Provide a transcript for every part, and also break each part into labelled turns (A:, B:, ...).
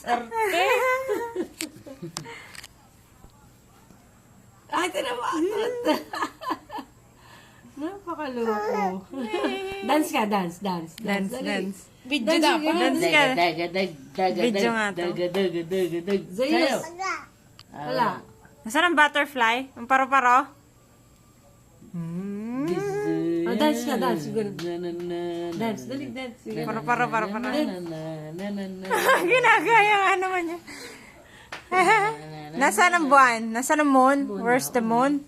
A: Arte. Ay, tinawa. Napakaloko. Dance ka, dance.
B: Dance,
A: Dali.
B: dance.
C: Video dapat.
B: Dance ka. Video nga to.
A: Zayos. Wala.
B: Nasaan ang butterfly? Ang paro-paro?
A: Oh, dance ka, dance. Siguro. Dance, dali, dance. Sige.
B: Paro-paro. Ginagaya nga naman niya. Nasaan ang buwan? Nasaan ang moon? Where's the moon?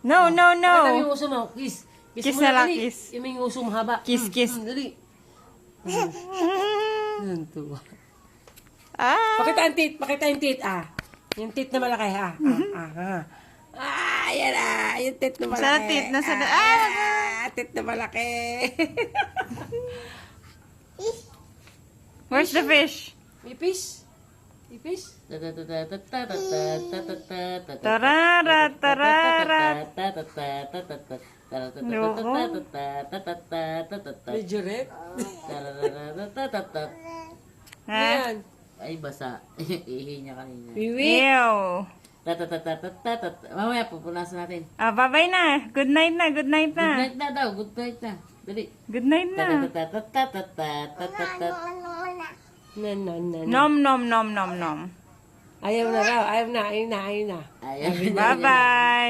B: No.
A: Pakita mo yung uso mo. Kiss.
B: Kiss
A: mo
B: na lang,
A: dali.
B: kiss.
A: Yung uso mo haba.
B: Kiss.
A: Dali. Tuwa.
B: Ah,
A: Pakita yung tit, Yung tit na malaki, yan yung tit na malaki.
B: Saan ang tit? Nasaan?
A: Tit na malaki.
B: Where's the fish?
A: Ipis? Medyo red?
B: Ha?
A: Yan.
D: Ay, basa. Ihi niya kanina.
A: Wiwi.
B: Ew.
D: Mamaya, pupunasan natin.
B: Bye-bye na. Good night na.
D: Good night na daw. Good night na. Dali.
B: Good night na. Nom.
A: Ayaw na raw. Ayaw na.
D: Ayaw.
B: Bye-bye.